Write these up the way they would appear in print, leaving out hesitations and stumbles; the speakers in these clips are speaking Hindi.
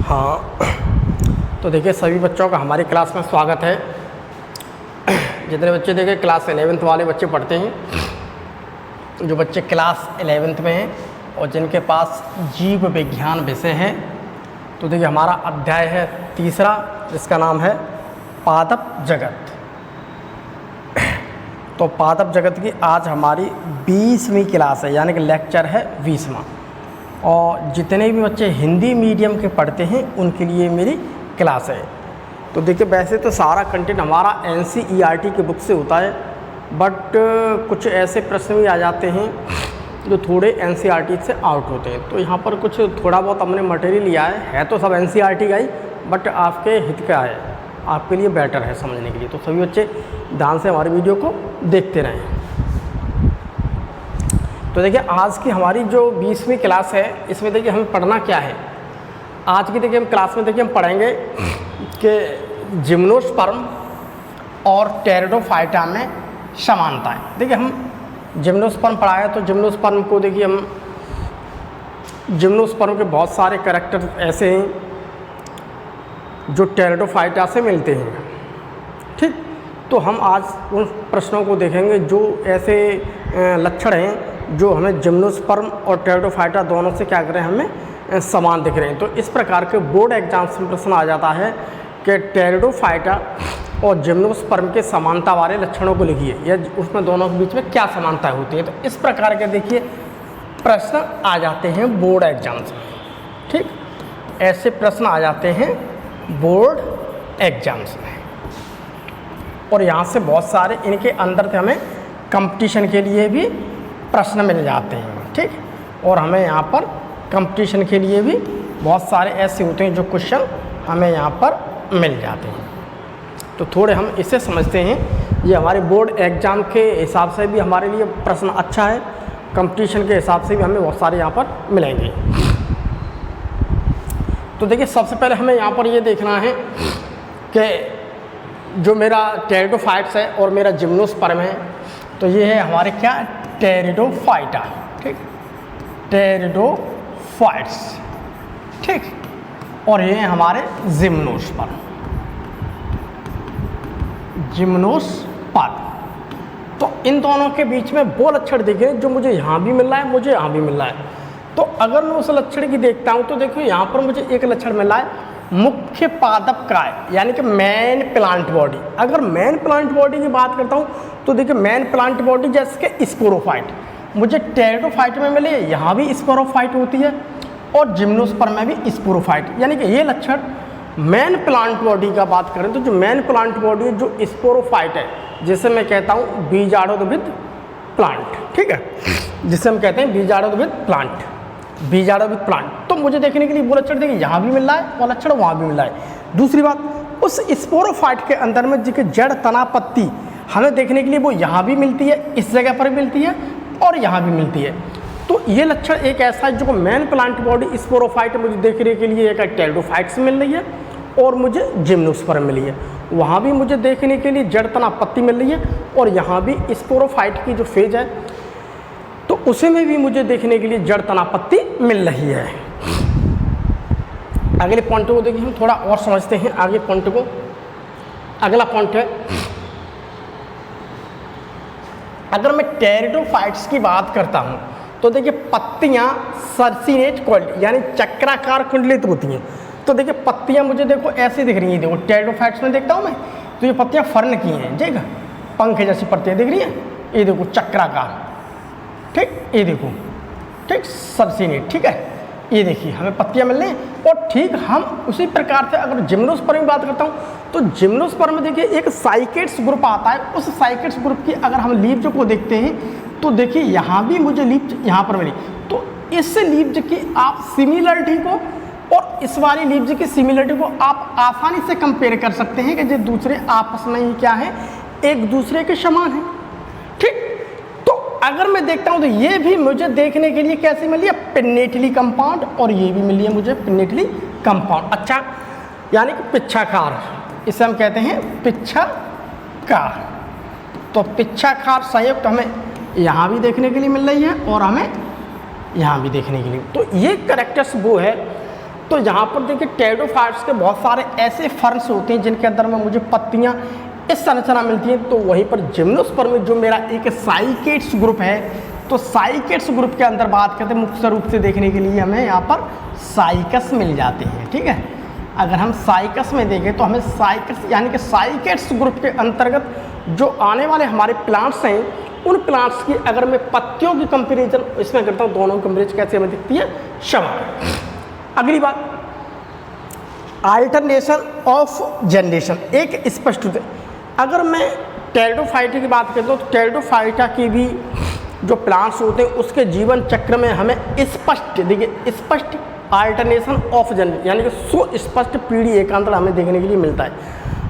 हाँ, तो देखिए सभी बच्चों का हमारी क्लास में स्वागत है। जितने बच्चे देखिए क्लास 11th वाले बच्चे पढ़ते हैं, जो बच्चे क्लास 11th में हैं और जिनके पास जीव विज्ञान विषय है, तो देखिए हमारा अध्याय है तीसरा, जिसका नाम है पादप जगत। तो पादप जगत की आज हमारी 20वीं क्लास है, यानी कि लेक्चर है 20वां। और जितने भी बच्चे हिंदी मीडियम के पढ़ते हैं उनके लिए मेरी क्लास है। तो देखिए वैसे तो सारा कंटेंट हमारा NCERT की बुक से होता है, बट कुछ ऐसे प्रश्न भी आ जाते हैं जो थोड़े NCERT से आउट होते हैं। तो यहाँ पर कुछ थोड़ा बहुत हमने मटेरियल लिया है तो सब NCERT का ही, बट आपके हित का है, आपके लिए बेटर है समझने के लिए। तो सभी बच्चे ध्यान से हमारी वीडियो को देखते रहें। तो देखिए आज की हमारी जो 20वीं क्लास है, इसमें देखिए हमें पढ़ना क्या है। आज की देखिए हम क्लास में देखिए हम पढ़ेंगे कि जिम्नोस्पर्म और टेरिडोफाइटा में समानताएं। देखिए हम जिम्नोस्पर्म पढ़ा है, तो जिम्नोस्पर्म को देखिए हम जिम्नोस्पर्म के बहुत सारे कैरेक्टर ऐसे हैं जो टेरिडोफाइटा से मिलते हैं, ठीक। तो हम आज उन प्रश्नों को देखेंगे जो ऐसे लक्षण हैं जो हमें जिम्नोस्पर्म और टेरिडोफाइटा दोनों से क्या कर रहे हैं, हमें समान दिख रहे हैं। तो इस प्रकार के बोर्ड एग्जाम्स में प्रश्न आ जाता है कि टेरिडोफाइटा और जिम्नोस्पर्म के समानता वाले लक्षणों को लिखिए, या उसमें दोनों के बीच में क्या समानता होती है। तो इस प्रकार के देखिए प्रश्न आ जाते हैं बोर्ड एग्जाम्स में, ठीक। ऐसे प्रश्न आ जाते हैं बोर्ड एग्जाम्स में, और यहाँ से बहुत सारे इनके अंदर से हमें कंपटीशन के लिए भी प्रश्न मिल जाते हैं, ठीक। और हमें यहाँ पर कंपटीशन के लिए भी बहुत सारे ऐसे होते हैं जो क्वेश्चन हमें यहाँ पर मिल जाते हैं। तो थोड़े हम इसे समझते हैं, ये हमारे बोर्ड एग्ज़ाम के हिसाब से भी हमारे लिए प्रश्न अच्छा है, कंपटीशन के हिसाब से भी हमें बहुत सारे यहाँ पर मिलेंगे। तो देखिए सबसे पहले हमें यहाँ पर ये देखना है कि जो मेरा टेरिडोफाइट्स है और मेरा जिम्नोस्पर्म है, तो ये है हमारे क्या, टेरिडोफाइटा, ठीक, टेरिडोफाइट्स, ठीक। और ये हमारे जिम्नोस्पर्म, जिम्नोस्पर्म। तो इन दोनों के बीच में वो लक्षण देखिए जो मुझे यहाँ भी मिल रहा है, मुझे यहाँ भी मिल रहा है। तो अगर मैं उस लक्षण की देखता हूँ तो देखो यहाँ पर मुझे एक लक्षण मिल रहा है, मुख्य पादप काय, यानी कि मेन प्लांट बॉडी। अगर मेन प्लांट बॉडी की बात करता हूँ तो देखिए मेन प्लांट बॉडी जैसे कि स्पोरोफाइट मुझे टेरिडोफाइट में मिले, यहाँ भी स्पोरोफाइट होती है, और जिम्नोस्पर्म में भी स्पोरोफाइट। यानी कि ये लक्षण मेन प्लांट बॉडी का बात करें तो जो मेन प्लांट बॉडी जो स्पोरोफाइट है, जिसे मैं कहता हूँ बीजाणुोद्भिद प्लांट, ठीक है, जिसे हम कहते हैं बीजाणुोद्भिद प्लांट, बीजाणुोद्भिद प्लांट। तो मुझे देखने के लिए वो लक्षण देखिए यहाँ भी मिल रहा है और लक्षण वहाँ भी मिल रहा है। दूसरी बात, उस स्पोरोफाइट के अंदर में जो कि जड़ तना पत्ती हमें देखने के लिए वो यहाँ भी मिलती है, इस जगह पर भी मिलती है और यहाँ भी मिलती है। तो ये लक्षण एक ऐसा है जो मेन प्लांट बॉडी स्पोरोफाइट मुझे देखने के लिए एक टेरिडोफाइट से मिल रही है और मुझे जिम्नोस्पर्म मिली है। वहाँ भी मुझे देखने के लिए जड़ तना पत्ती मिल रही है और यहाँ भी स्पोरोफाइट की जो फेज है तो उसे में भी मुझे देखने के लिए जड़ तना पत्ती मिल रही है। अगले पॉइंट को देखिए हम थोड़ा और समझते हैं आगे पॉइंट को। अगला पॉइंट है, अगर मैं टेरिडोफाइट्स की बात करता हूँ तो देखिए पत्तियाँ सर्सिनेट क्वालिटी यानी चक्राकार कुंडलित होती हैं। तो देखिए पत्तियाँ मुझे देखो ऐसे दिख रही हैं, देखो टेरिडोफाइट्स में देखता हूँ मैं तो ये पत्तियाँ फर्न की हैं, ठीक है, पंखे जैसी पत्तियाँ दिख रही हैं, ये देखो चक्राकार, ठीक, ये देखो, ठीक, सर्सिनेट, ठीक है, ये देखिए हमें पत्तियाँ मिल रही हैं। और ठीक हम उसी प्रकार से अगर जिम्नोस्पर्म की बात करता हूँ तो जिम्नोस्पर्म में देखिए एक साइकेट्स ग्रुप आता है। उस साइकेट्स ग्रुप की अगर हम लीव्ज को देखते हैं तो देखिए यहाँ भी मुझे लीव्ज यहाँ पर मिली। तो इस लीव्ज की आप सिमिलरिटी को और इस वाली लीव्ज की सिमिलरिटी को आप आसानी से कंपेयर कर सकते हैं कि जो दूसरे आपस में ही क्या है, एक दूसरे के समान है, ठीक। तो अगर मैं देखता हूँ तो ये भी मुझे देखने के लिए कैसे मिली है, पिन्नेटली कंपाउंड, और ये भी मिली है मुझे पिन्नेटली कंपाउंड। अच्छा, यानी कि पिच्छाकार, इसे हम कहते हैं पिच्छाकार। तो पिच्छाकार संयुक्त हमें यहाँ भी देखने के लिए मिल रही है और हमें यहाँ भी देखने के लिए। तो ये कैरेक्टर्स वो है तो यहाँ पर देखिए टेरिडोफाइट्स के बहुत सारे ऐसे फर्न्स होते हैं जिनके अंदर में मुझे पत्तियाँ इस संरचना मिलती हैं। तो वहीं पर जिम्नोस्पर्म में जो मेरा एक साइकेट्स ग्रुप है, तो साइकेट्स ग्रुप के अंदर बात करते हैं मुख्य रूप से देखने के लिए हमें यहाँ पर साइकस मिल जाते हैं। ठीक है, अगर हम साइकस में देखें तो हमें साइकस यानी कि साइकेट्स ग्रुप के अंतर्गत जो आने वाले हमारे प्लांट्स हैं, उन प्लांट्स की अगर मैं पत्तियों की कंपेरिजन इसमें करता हूँ, दोनों कंपेरिजन कैसे हमें दिखती है समान। अगली बात, अल्टरनेशन ऑफ जनरेशन एक स्पष्ट होते। अगर मैं टेरिडोफाइटा की बात करता हूँ तो टेरिडोफाइटा की भी जो प्लांट्स होते हैं उसके जीवन चक्र में हमें स्पष्ट, देखिए स्पष्ट अल्टरनेशन ऑफ जनरेशन यानी कि सुस्पष्ट पीढ़ी एकांतर हमें देखने के लिए मिलता है।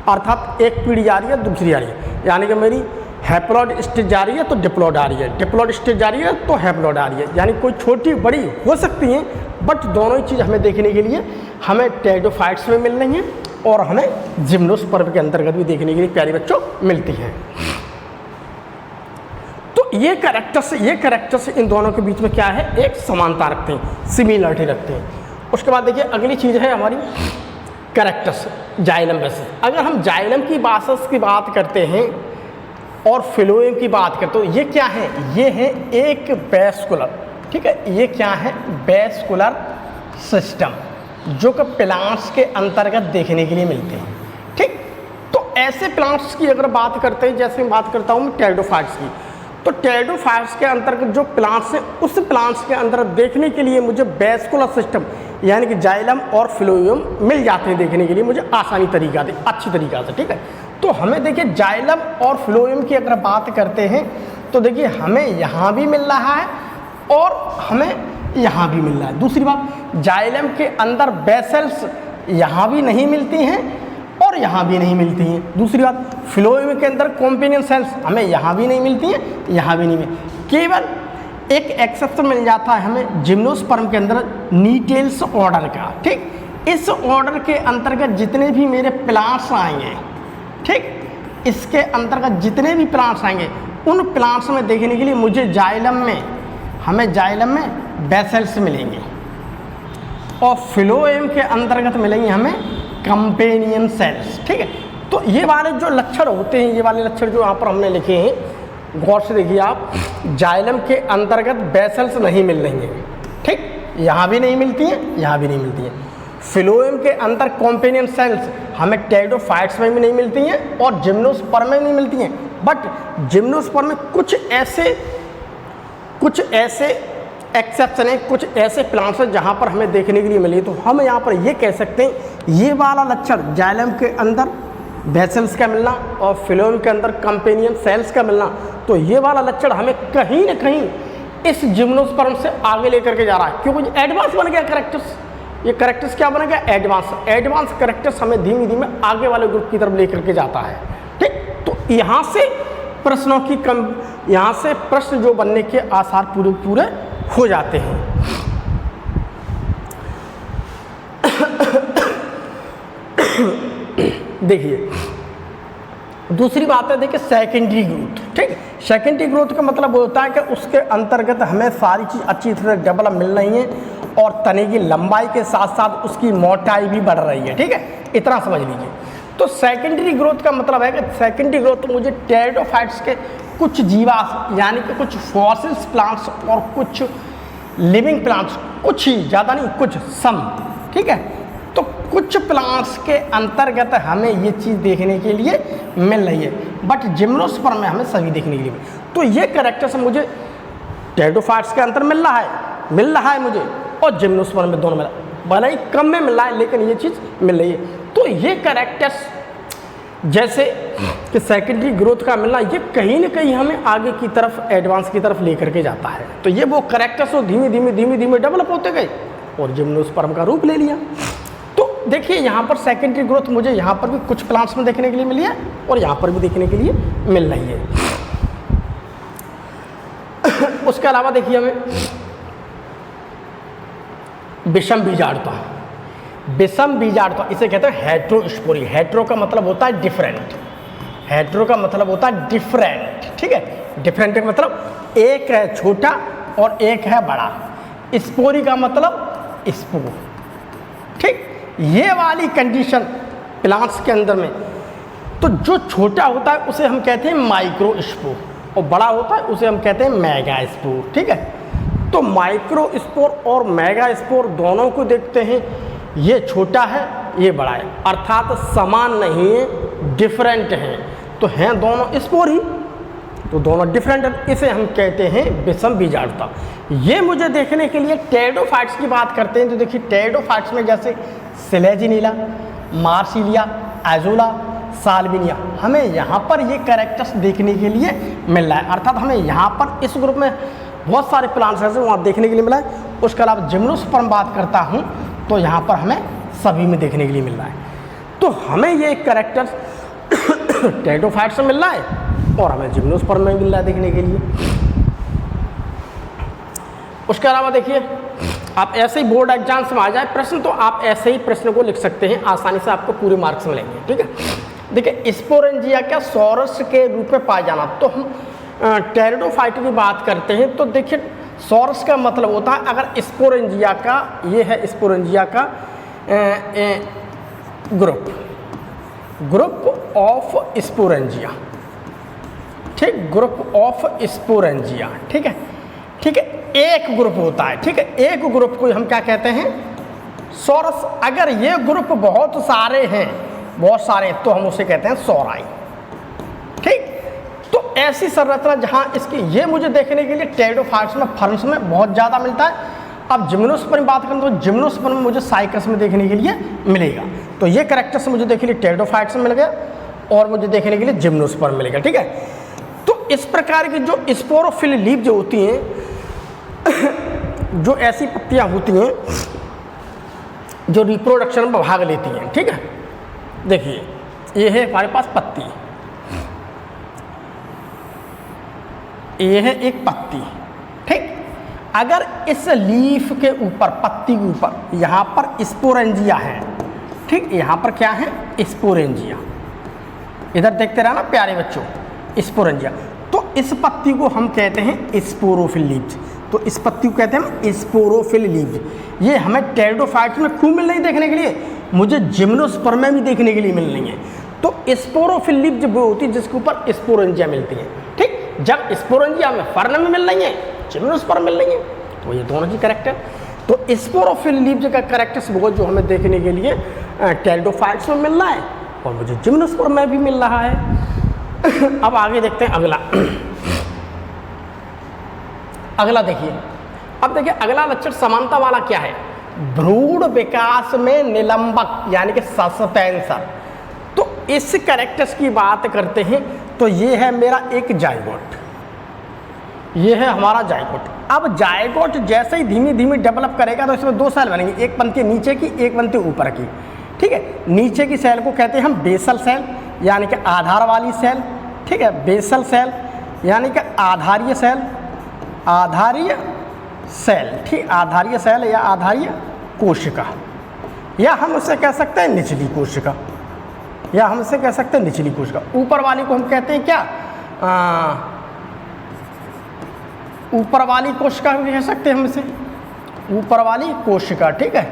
अर्थात एक पीढ़ी जा रही है, दूसरी आ रही है, यानी कि मेरी हैप्लॉइड स्टेज जा रही है तो डिप्लॉइड आ रही है, डिप्लॉइड स्टेज जा रही है तो हैप्लॉइड आ रही है। यानी कोई छोटी बड़ी हो सकती हैं, बट दोनों ही चीज़ हमें देखने के लिए हमें टेरिडोफाइट्स में मिल रही हैं और हमें जिम्नोस्पर्म के अंतर्गत भी देखने के लिए प्यारे बच्चों मिलती हैं। तो ये कैरेक्टर्स इन दोनों के बीच में क्या है, एक समानता रखते हैं, सिमिलरिटी रखते हैं। उसके बाद देखिए अगली चीज़ है हमारी कैरेक्टर्स जाइलम बेसिस। अगर हम जाइलम की बासस की बात करते हैं और फिलोएम की बात करते हो, ये क्या है, ये है एक वेस्कुलर, ठीक है, ये क्या है वेस्कुलर सिस्टम जो कि प्लांट्स के अंतर्गत देखने के लिए मिलते हैं। ठीक, तो ऐसे प्लांट्स की अगर बात करते हैं, जैसे मैं बात करता हूँ टेरिडोफाइट्स की, तो टेरिडोफाइट्स के अंतर्गत जो प्लांट्स हैं उस प्लांट्स के अंदर देखने के लिए मुझे वेस्कुलर सिस्टम यानी कि जाइलम और फ्लोएम मिल जाते हैं देखने के लिए मुझे आसानी तरीका से, अच्छी तरीक़ा से। ठीक है, तो हमें देखिए जाइलम और फ्लोएम की अगर बात करते हैं तो देखिए हमें यहाँ भी मिल रहा है और हमें यहाँ भी मिल रहा है। दूसरी बात, जाइलम के अंदर बेसल्स यहाँ भी नहीं मिलती हैं और यहाँ भी नहीं मिलती हैं। दूसरी बात, फ्लोएम के अंदर कॉम्पेनियन सेल्स हमें यहाँ भी नहीं मिलती हैं, यहाँ भी नहीं मिलती। केवल एक एक्सेप्शन मिल जाता है हमें जिम्नोस्पर्म के अंदर नीटेल्स ऑर्डर का। ठीक, इस ऑर्डर के अंतर्गत जितने भी मेरे प्लांट्स आएंगे, ठीक, इसके अंतर्गत जितने भी प्लांट्स आएंगे उन प्लांट्स में देखने के लिए मुझे जाइलम में बेसल्स मिलेंगे और फ्लोएम के अंतर्गत मिलेंगे हमें कंपेनियन सेल्स। ठीक है, तो ये वाले जो लक्षण होते हैं, ये वाले लक्षण जो यहाँ पर हमने लिखे हैं, गौर से देखिए आप, जाइलम के अंतर्गत बेसल्स नहीं मिल रही हैं, ठीक, यहाँ भी नहीं मिलती हैं, यहाँ भी नहीं मिलती हैं। फ्लोएम के अंदर कॉम्पेनियन सेल्स हमें टेरिडोफाइट्स में भी नहीं मिलती हैं और जिम्नोस्पर्म में नहीं मिलती हैं, बट जिम्नोस्पर्म में कुछ ऐसे एक्सेप्शन है, कुछ ऐसे प्लांट्स हैं जहाँ पर हमें देखने के लिए मिली। तो हम यहाँ पर ये कह सकते हैं ये वाला लक्षण जाइलम के अंदर बेसल्स का मिलना और फ्लोएम के अंदर कंपेनियन सेल्स का मिलना, तो ये वाला लक्षण हमें कहीं ना कहीं इस जिम्नोस्पर्म से आगे लेकर के जा रहा है, क्योंकि एडवांस बन गया कैरेक्टर्स। ये कैरेक्टर्स क्या बन गया, एडवांस कैरेक्टर्स हमें धीमे धीमे आगे वाले ग्रुप की तरफ लेकर के जाता है। ठीक, तो यहाँ से प्रश्न जो बनने के आसार पूरे हो जाते हैं। देखिए दूसरी बात है, देखिए सेकेंडरी ग्रोथ। ठीक, सेकेंडरी ग्रोथ का मतलब होता है कि उसके अंतर्गत हमें सारी चीज़ अच्छी तरह डेवलप मिल रही हैं और तने की लंबाई के साथ साथ उसकी मोटाई भी बढ़ रही है। ठीक है, इतना समझ लीजिए। तो सेकेंडरी ग्रोथ का मतलब है कि सेकेंडरी ग्रोथ मुझे टेरिडोफाइट्स के कुछ जीवाश्म यानी कि कुछ फॉसिल्स प्लांट्स और कुछ लिविंग प्लांट्स, कुछ ही, ज़्यादा नहीं, कुछ सम, ठीक है, तो कुछ प्लांट्स के अंतर्गत हमें ये चीज़ देखने के लिए मिल रही है, बट जिम्नोस्पर्म में हमें सभी देखने के लिए। तो ये कैरेक्टर्स मुझे टेरिडोफाइट्स के अंदर मिल रहा है मुझे, और जिम्नोस्पर्म में दोनों मिला, भले ही कम में मिल रहा है लेकिन ये चीज़ मिल रही है। तो ये कैरेक्टर्स जैसे कि सेकेंडरी ग्रोथ का मिलना, ये कहीं ना कहीं हमें आगे की तरफ, एडवांस की तरफ लेकर के जाता है। तो ये वो कैरेक्टर्स वो धीमे धीमे डेवलप होते गए और जिम्नोस्पर्म का रूप ले लिया। तो देखिए यहाँ पर सेकेंडरी ग्रोथ मुझे यहाँ पर भी कुछ प्लांट्स में देखने के लिए मिली है और यहाँ पर भी देखने के लिए मिल रही है। उसके अलावा देखिए हमें विषम बीजाणुता, इसे कहते हैं हेट्रोस्पोरी। हेट्रो का मतलब होता है डिफरेंट, ठीक है, डिफरेंट का मतलब एक है छोटा और एक है बड़ा। स्पोरी का मतलब स्पोर, ठीक, ये वाली कंडीशन प्लांट्स के अंदर में। तो जो छोटा होता है उसे हम कहते हैं माइक्रोस्पोर और बड़ा होता है उसे हम कहते हैं मेगास्पोर। ठीक है, तो माइक्रोस्पोर और मेगास्पोर दोनों को देखते हैं, ये छोटा है ये बड़ा है, अर्थात समान नहीं है, डिफरेंट हैं। तो हैं दोनों स्पोर ही, तो दोनों डिफरेंट है, इसे हम कहते हैं विषम बीजाणुता। ये मुझे देखने के लिए टेरिडोफाइट्स की बात करते हैं। तो देखिए टेरिडोफाइट्स में जैसे सिलेजिनीला, मार्सिलिया, एजोला, साल्विनिया, हमें यहाँ पर ये कैरेक्टर्स देखने के लिए मिल रहा है। अर्थात हमें यहाँ पर इस ग्रुप में बहुत सारे प्लांट्स ऐसे वहाँ देखने के लिए मिला है। उसके अलावा जिम्नोस्पर्म बात करता हूँ तो यहाँ पर हमें सभी में देखने के लिए मिल रहा है। तो हमें ये कैरेक्टर्स टेरिडोफाइट्स में मिल रहा है और हमें जिम्नोस्पर्म में मिल रहा है देखने के लिए। उसके अलावा देखिए आप ऐसे ही बोर्ड एग्जाम्स में आ जाए प्रश्न तो आप ऐसे ही प्रश्न को लिख सकते हैं, आसानी से आपको पूरे मार्क्स मिलेंगे। ठीक है, देखिए स्पोरेंजिया क्या सॉरस के रूप में पाया जाना। तो हम टेरिडोफाइट की बात करते हैं तो देखिए सॉरस का मतलब होता है अगर स्पोरेंजिया का, ये है स्पोरेंजिया का ग्रुप ऑफ स्पोरेंजिया। ठीक, ग्रुप ऑफ स्पोरेंजिया। ठीक है, ठीक है, एक ग्रुप होता है। ठीक है, एक ग्रुप को हम क्या कहते हैं, सॉरस। अगर ये ग्रुप बहुत सारे हैं, बहुत सारे, तो हम उसे कहते हैं सॉराई। ठीक, तो ऐसी संरचना जहाँ इसकी, ये मुझे देखने के लिए टेरिडोफाइट्स में, फर्न्स में बहुत ज़्यादा मिलता है। अब जिम्नोस्पर्म बात करें तो जिम्नोस्पर्म मुझे साइकस में देखने के लिए मिलेगा। तो ये कैरेक्टर्स मुझे देखने के लिए टेरिडोफाइट्स में मिल गया और मुझे देखने के लिए जिम्नोस्पर्म मिलेगा। ठीक है, तो इस प्रकार की जो स्पोरोफिल लीफ जो होती हैं, जो ऐसी पत्तियां होती हैं जो रिप्रोडक्शन में भाग लेती हैं। ठीक है, देखिए ये है हमारे पास पत्ती, ये है एक पत्ती। ठीक, अगर इस लीफ के ऊपर, पत्ती के ऊपर यहाँ पर स्पोरेंजिया है। ठीक, यहाँ पर क्या है, स्पोरेंजिया। इधर देखते रहना प्यारे बच्चों, स्पोरेंजिया। तो इस पत्ती को हम कहते हैं स्पोरोफिल लीव्स। तो इस पत्ती को कहते हैं हम स्पोरोफिल लीव्स। ये हमें टेरिडोफाइट्स में क्यों मिल रही देखने के लिए, मुझे जिम्नोस्पर्म में भी देखने के लिए मिल रही है। तो स्पोरोफिल लीव जब वो होती है जिसके ऊपर स्पोरेंजिया मिलती है। ठीक, जब स्पोरेंजिया में फर्न में मिल रही है, जिम्नोस्पर्म मिल रही है, तो ये दोनों की कैरेक्टर। तो स्पोरोफिल लीव का कैरेक्टर्स वो जो हमें देखने के लिए टेरिडोफाइट्स में मिल रहा है और मुझे जिम्नोस्पर्म में भी मिल रहा है। अब आगे देखते हैं अगला। अगला देखिए, अब देखिए अगला लक्षण समानता वाला क्या है, भ्रूण विकास में निलंबक यानी कि सस्पेंसर। तो इस कैरेक्टर्स की बात करते हैं तो ये है मेरा एक जाइगोट, ये है हमारा जाइगोट। अब जाइगोट जैसे ही धीमी धीमी डेवलप करेगा तो इसमें दो सेल बनेंगी, एक बनती है नीचे की, एक बनती है ऊपर की। ठीक है, नीचे की सेल को कहते हैं हम बेसल सेल यानी कि आधार वाली सेल। ठीक है, बेसल सेल यानी कि आधारीय सेल, आधारीय सेल। ठीक, आधारीय सेल या आधारीय कोशिका, या हम उसे कह सकते हैं निचली कोशिका, या हम इसे कह सकते हैं निचली कोशिका। ऊपर वाली को हम कहते हैं क्या, ऊपर वाली कोशिका भी कह सकते हैं हम इसे, ऊपर वाली कोशिका। ठीक है,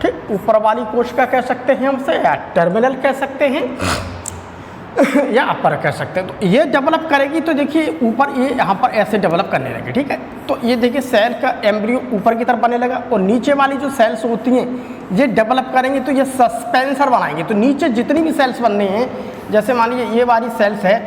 ठीक, ऊपर वाली कोशिका कह सकते हैं हम इसे, या टर्मिनल कह सकते हैं या अपर कह सकते हैं। तो ये डेवलप करेगी तो देखिए ऊपर ये यहाँ पर ऐसे डेवलप करने लगे। ठीक है, तो ये देखिए सेल का एम्ब्रियो ऊपर की तरफ बनने लगा और नीचे वाली जो सेल्स होती हैं ये डेवलप करेंगे तो ये सस्पेंसर बनाएंगे। तो नीचे जितनी भी सेल्स बनने हैं, जैसे मान लीजिए ये वाली सेल्स है,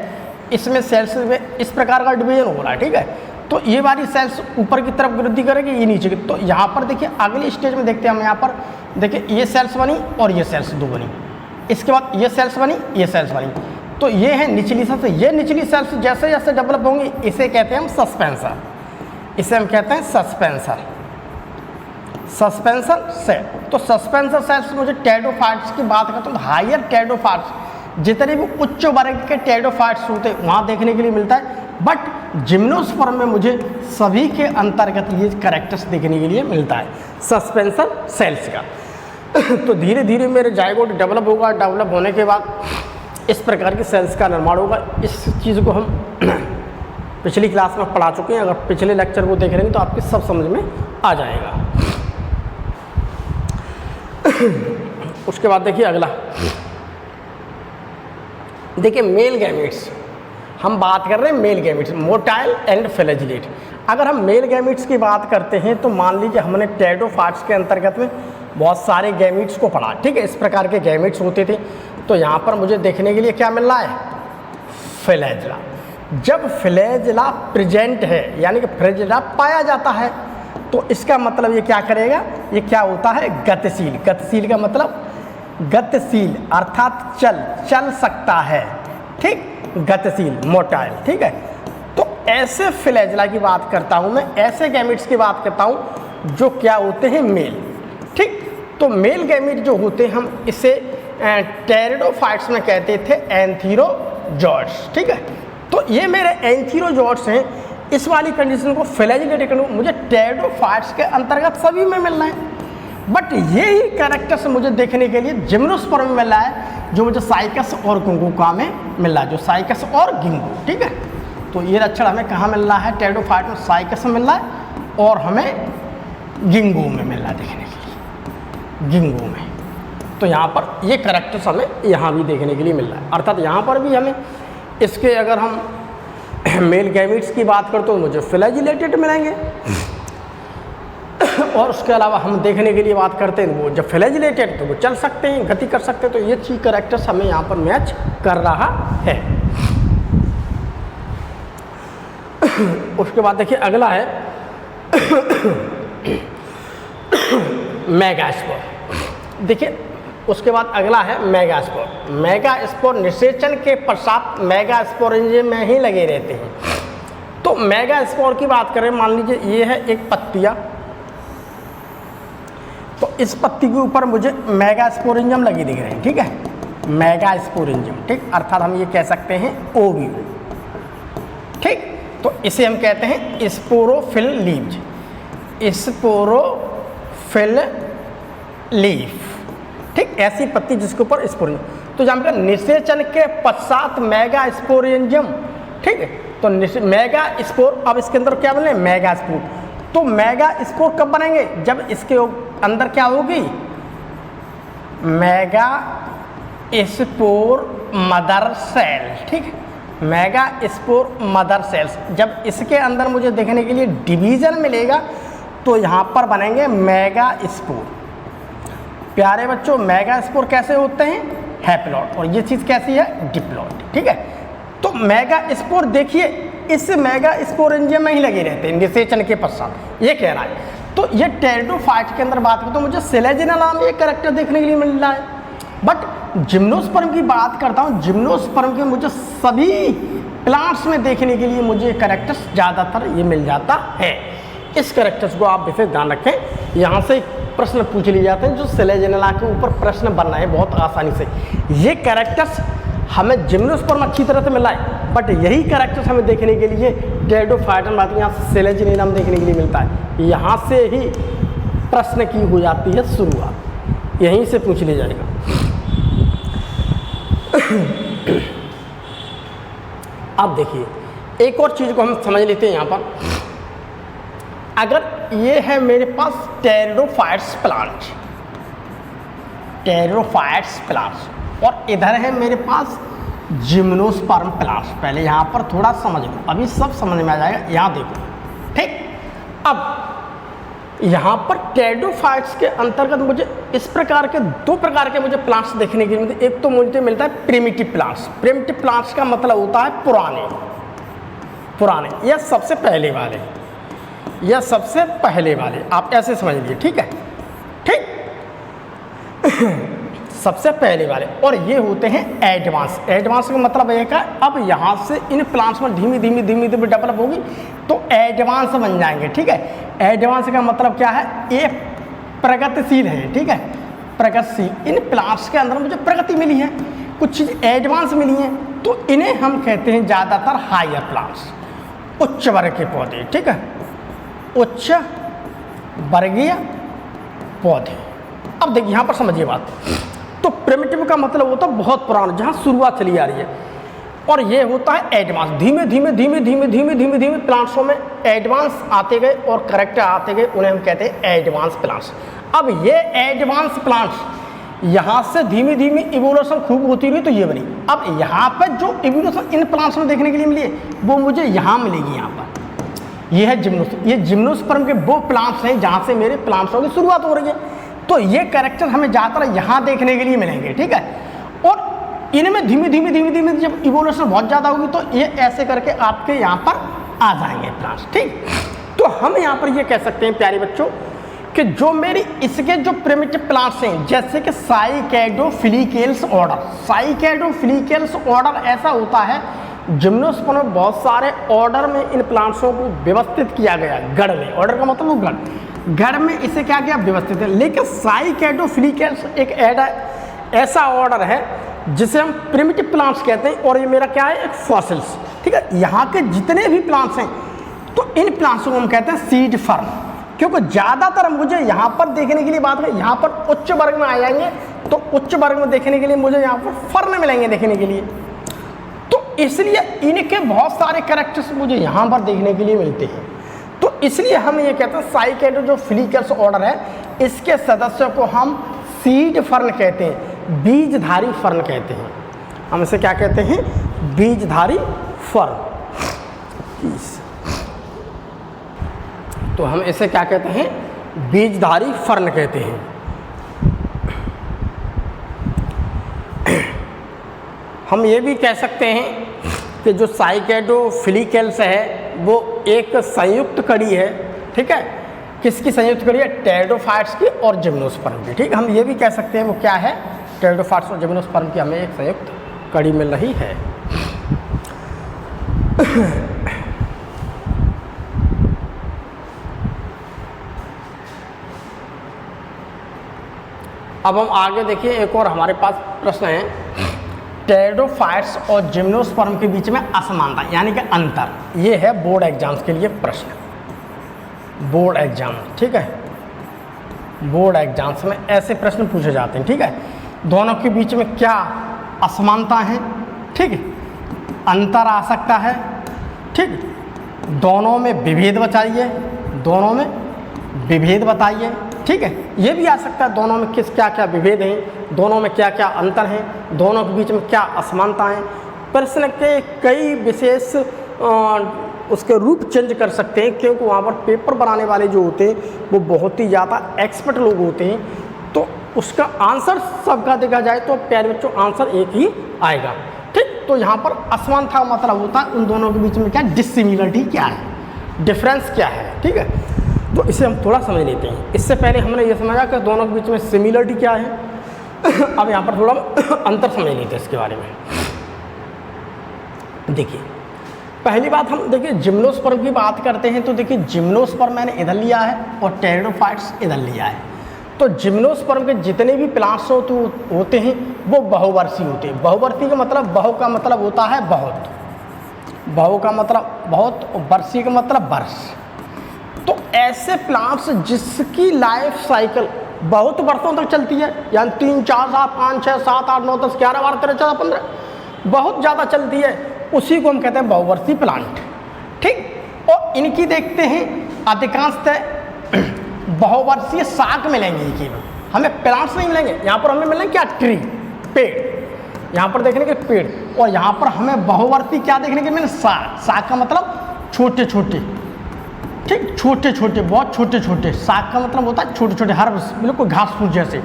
इसमें सेल्स में इस प्रकार का डिवीजन हो रहा है। ठीक है, तो ये वाली सेल्स ऊपर की तरफ वृद्धि करेगी, ये नीचे की। तो यहाँ पर देखिए अगली स्टेज में देखते हैं हम, यहाँ पर देखिए ये सेल्स बनी और ये सेल्स दो बनी, इसके बाद ये सेल्स बनी, ये सेल्स बनी। तो ये है निचली सेल्स। ये निचली सेल्स जैसे जैसे डेवलप होंगी इसे कहते हैं हम सस्पेंसर, इसे हम कहते हैं सस्पेंसर, सस्पेंसर सेल। तो सस्पेंसर सेल्स मुझे टेरिडोफाइट्स की बात करता हूँ, हायर टेरिडोफाइट्स जितने भी उच्च वर्ग के टेरिडोफाइट्स होते हैं वहाँ देखने के लिए मिलता है। बट जिम्नोस्पर्म में मुझे सभी के अंतर्गत ये कैरेक्टर्स देखने के लिए मिलता है सस्पेंसर सेल्स का। तो धीरे धीरे मेरे जाइगोट डेवलप होगा, डेवलप होने के बाद इस प्रकार की सेल्स का निर्माण होगा। इस चीज़ को हम पिछली क्लास में पढ़ा चुके हैं, अगर पिछले लेक्चर को देख रहे हैं तो आपके सब समझ में आ जाएगा। उसके बाद देखिए अगला, देखिए मेल गैमेट्स, हम बात कर रहे हैं male gametes, motile and flagellate. अगर हम मेल गैमेट्स की बात करते हैं तो मान लीजिए हमने टेरिडोफाइट्स के अंतर्गत में बहुत सारे गैमेट्स को पढ़ा, ठीक है, इस प्रकार के गैमेट्स होते थे। तो यहाँ पर मुझे देखने के लिए क्या मिल रहा है, फ्लैजिला। जब फ्लैजिला प्रेजेंट है यानी कि फ्लैजिला पाया जाता है तो इसका मतलब ये क्या करेगा, ये क्या होता है, गतिशील। गतिशील का मतलब गतिशील अर्थात चल सकता है, ठीक, गतिशील, मोटाइल, ठीक है। तो ऐसे फ्लैजिला की बात करता हूँ मैं, ऐसे गैमेट्स की बात करता हूँ जो क्या होते हैं, मेल, ठीक। तो मेल गैमेट जो होते हैं हम इसे टेरिडोफाइट्स में कहते थे एंथीरोजॉइड्स, ठीक है। तो ये मेरे एंथीरोजॉइड्स हैं, इस वाली कंडीशन को फ्लैजिलेटेड करूँ, मुझे टेरिडोफाइट्स के अंतर्गत सभी में मिलना है। बट यही कैरेक्टर्स मुझे देखने के लिए जिम्नोस्पर्म में मिल रहा है, जो मुझे साइकस और गिंगोका में मिल रहा है, जो साइकस और गिंगो, ठीक है। तो ये लक्षण हमें कहाँ मिल रहा है, टेरिडोफाइट में साइकस में मिल रहा है और हमें गिंगो में मिल रहा है देखने के लिए, गिंगो में। तो यहाँ पर ये कैरेक्टर्स हमें यहाँ भी देखने के लिए मिल रहा है, अर्थात यहाँ पर भी हमें इसके, अगर हम मेल गैमेट्स की बात करते तो मुझे फ्लैजिलेटेड मिलेंगे और उसके अलावा हम देखने के लिए बात करते हैं वो जब फ्लैजिलेटेड तो वो चल सकते हैं, गति कर सकते हैं। तो ये चीज कैरेक्टर्स हमें यहाँ पर मैच कर रहा है। उसके बाद देखिए अगला है मेगास्पोर। देखिए उसके बाद अगला है मेगास्पोर। मेगास्पोर निषेचन के पश्चात मेगास्पोरेंजियम में ही लगे रहते हैं। तो मेगास्पोर की बात करें, मान लीजिए ये है एक पत्तियाँ, तो इस पत्ती के ऊपर मुझे मेगास्पोरेंजियम लगे दिख रहे हैं, ठीक है, मेगास्पोरेंजियम, ठीक, अर्थात हम ये कह सकते हैं ओव्यूल, ठीक। तो इसे हम कहते हैं स्पोरोफिल लीव्स, स्पोरोफिल लीफ, ठीक, ऐसी पत्ती जिसके ऊपर स्पोरेंजियम। तो जहाँ पर निषेचन के पश्चात मेगास्पोरेंजियम, ठीक है, तो मेगास्पोर, अब इसके अंदर क्या बने, मेगास्पोर। तो मेगास्पोर कब बनेंगे, जब इसके अंदर क्या होगी, मेगास्पोर मदर सेल, ठीक, मेगास्पोर मदर सेल्स। जब इसके अंदर मुझे देखने के लिए डिवीजन मिलेगा तो यहाँ पर बनेंगे मेगास्पोर। प्यारे बच्चों, मेगास्पोर कैसे होते हैं, हैप्लॉइड, और ये चीज़ कैसी है, डिप्लॉइड, ठीक है। तो मेगास्पोर देखिए इस मेगास्पोरेंजियम में ही लगे रहते हैं निषेचन के पश्चात, ये कह रहा है। तो ये टेरिडोफाइट के अंदर बात करें तो मुझे सेलेजिना नाम एक कैरेक्टर देखने के लिए मिल रहा है। बट जिम्नोस्पर्म की बात करता हूँ, जिम्नोस्पर्म के मुझे सभी प्लांट्स में देखने के लिए मुझे कैरेक्टर्स ज़्यादातर ये मिल जाता है। इस कैरेक्टर्स को आप विशेष ध्यान रखें। यहाँ से प्रश्न पूछ लिए जाते हैं जो सेलेजिना के ऊपर प्रश्न बन रहे हैं बहुत आसानी से। ये कैरेक्टर्स हमें जिम्नोस्पर्म अच्छी तरह से मिला है, बट यही कैरेक्टर्स हमें देखने के लिए टेरिडोफाइट में यहाँ से सेलेजिना देखने के लिए मिलता है। यहाँ से ही प्रश्न की हो जाती है शुरुआत, यहीं से पूछ लिया जाएगा। अब देखिए एक और चीज़ को हम समझ लेते हैं यहाँ पर। अगर ये है मेरे पास टेरिडोफाइट्स प्लांट, टेरिडोफाइट्स प्लांट्स, और इधर है मेरे पास जिम्नोस्पर्म प्लांट्स। पहले यहाँ पर थोड़ा समझ लो, अभी सब समझ में आ जाएगा, यहाँ देखो, ठीक। अब यहाँ पर टेरिडोफाइट्स के अंतर्गत मुझे इस प्रकार के दो प्रकार के मुझे प्लांट्स देखने के लिए मिलते। एक तो मुझे मिलता है प्रिमिटिव प्लांट्स। प्रिमिटिव प्लांट्स का मतलब होता है पुराने, पुराने या सबसे पहले वाले, या सबसे पहले वाले, आप ऐसे समझ लीजिए, ठीक है, ठीक। सबसे पहले वाले, और ये होते हैं एडवांस। एडवांस का मतलब एक है अब यहाँ से इन प्लांट्स में धीमी धीमी धीमी धीमी डेवलप होगी तो एडवांस बन जाएंगे, ठीक है। एडवांस का मतलब क्या है, ये प्रगतिशील है, ठीक है, प्रगतिशील। इन प्लांट्स के अंदर मुझे प्रगति मिली है, कुछ चीज़ एडवांस मिली है, तो इन्हें हम कहते हैं ज़्यादातर हायर प्लांट्स, उच्च वर्ग के पौधे, ठीक है, उच्च वर्गीय पौधे। अब देखिए यहाँ पर समझिए बात। तो प्रिमिटिव का मतलब होता है बहुत पुराना, जहाँ शुरुआत चली आ रही है, और ये होता है एडवांस। धीमे धीमे धीमे धीमे धीमे धीमे धीमे प्लांट्सों में एडवांस आते गए और करेक्टर आते गए, उन्हें हम कहते हैं एडवांस प्लांट्स। अब ये एडवांस प्लांट्स यहाँ से धीमे धीमे इवोल्यूशन खूब होती रही तो ये बनी। अब यहाँ पर जो इवोल्यूशन इन प्लांट्स में देखने के लिए मिली है वो मुझे यहाँ मिलेगी। यहाँ पर ये है जिम्नोस्पर्म। ये जिम्नोस्पर्म के वो प्लांट्स हैं जहाँ से मेरे प्लांट्सों की शुरुआत हो रही है। तो ये कैरेक्टर हमें ज़्यादातर यहाँ देखने के लिए मिलेंगे, ठीक है। और इनमें धीमे धीमे जब इवोल्यूशन बहुत ज़्यादा होगी तो ये ऐसे करके आपके यहाँ पर आ जाएंगे प्लांट्स, ठीक। तो हम यहाँ पर ये कह सकते हैं प्यारे बच्चों कि जो मेरी इसके जो प्रिमिटिव प्लांट्स हैं जैसे कि साइकैडोफिलिकेल्स ऑर्डर, साइकैडोफिलिकेल्स ऑर्डर ऐसा होता है जिम्नोस्पर्म में बहुत सारे ऑर्डर में इन प्लांट्सों को व्यवस्थित किया गया गढ़ में। ऑर्डर का मतलब वो गढ़ में इसे क्या किया, व्यवस्थित है। लेकिन साइकैडोफिलिकेल्स एक ऐसा ऑर्डर है जिसे हम प्रिमिटिव प्लांट्स कहते हैं और ये मेरा क्या है, एक फॉसिल्स, ठीक है। यहाँ के जितने भी प्लांट्स हैं तो इन प्लांट्स को हम कहते हैं सीड फर्म, क्योंकि ज़्यादातर मुझे यहाँ पर देखने के लिए बात करें, यहाँ पर उच्च वर्ग में आ जाएंगे तो उच्च वर्ग में देखने के लिए मुझे यहाँ पर फर्न मिलेंगे देखने के लिए। तो इसलिए इनके बहुत सारे कैरेक्टर्स मुझे यहाँ पर देखने के लिए मिलते हैं। तो इसलिए हम ये कहते हैं साइकैडो जो फिलिकल्स ऑर्डर है इसके सदस्यों को हम सीड फर्न कहते हैं, बीजधारी फर्न कहते हैं। हम इसे क्या कहते हैं, बीजधारी फर्न। तो हम इसे क्या कहते हैं, बीजधारी फर्न कहते हैं। हम ये भी कह सकते हैं कि जो साइकैडोफिलिकल्स है वो एक संयुक्त कड़ी है, ठीक है। किसकी संयुक्त कड़ी है, टेरिडोफाइट्स की और जिम्नोस्पर्म की, ठीक। हम ये भी कह सकते हैं वो क्या है, टेरिडोफाइट्स और जिम्नोस्पर्म की हमें एक संयुक्त कड़ी मिल रही है। अब हम आगे देखिए, एक और हमारे पास प्रश्न है, टेरिडोफाइट्स और जिम्नोस्पर्म के बीच में असमानता यानी कि अंतर। ये है बोर्ड एग्जाम्स के लिए प्रश्न, बोर्ड एग्जाम, ठीक है। बोर्ड एग्जाम्स में ऐसे प्रश्न पूछे जाते हैं, ठीक है। दोनों के बीच में क्या असमानता है, ठीक है, अंतर आ सकता है, ठीक। दोनों में विभेद बताइए, दोनों में विभेद बताइए, ठीक है। ये भी आ सकता है दोनों में किस क्या क्या विभेद हैं, दोनों में क्या क्या अंतर हैं, दोनों के बीच में क्या असमानता है। प्रश्न के कई विशेष उसके रूप चेंज कर सकते हैं क्योंकि वहाँ पर पेपर बनाने वाले जो होते हैं वो बहुत ही ज़्यादा एक्सपर्ट लोग होते हैं। तो उसका आंसर सबका देखा जाए तो प्यारे बच्चों आंसर एक ही आएगा, ठीक। तो यहाँ पर असमानता का मतलब होता है उन दोनों के बीच में क्या डिसिमिलरिटी क्या है, डिफरेंस क्या है, ठीक है। तो इसे हम थोड़ा समझ लेते हैं। इससे पहले हमने ये समझा कि दोनों के बीच में सिमिलरिटी क्या है। अब यहाँ पर थोड़ा अंतर समझ लेते हैं इसके बारे में। देखिए पहली बात हम देखिए जिम्नोस्पर्म की बात करते हैं तो देखिए जिम्नोस्पर्म मैंने इधर लिया है और टेरिडोफाइट्स इधर लिया है। तो जिम्नोस्पर्म के जितने भी प्लांट्स होते हैं वो बहुवर्षीय होते हैं। बहुवर्षीय का मतलब, बहु का मतलब होता है बहुत, बहु का मतलब बहुत, वर्षीय का मतलब वर्ष। तो ऐसे प्लांट्स जिसकी लाइफ साइकिल बहुत वर्षों तक चलती है, यानी 3, 4, 7, 5, 6, 7, 8, 9, 10, 11, 12, 13, 14, 15 बहुत ज़्यादा चलती है, उसी को हम कहते हैं बहुवर्षीय प्लांट, ठीक। और इनकी देखते हैं अधिकांशतः बहुवर्षीय शाक मिलेंगे केवल, हमें प्लांट्स नहीं मिलेंगे। यहाँ पर हमें मिलेंगे क्या, ट्री, पेड़, यहाँ पर देखने के पेड़। और यहाँ पर हमें बहुवर्षीय क्या देखने के मिले, शाक। शाक का मतलब छोटे छोटे, ठीक, छोटे छोटे, बहुत छोटे छोटे। शाक का मतलब होता है छोटे छोटे, हर बिल्कुल घास फूस जैसे,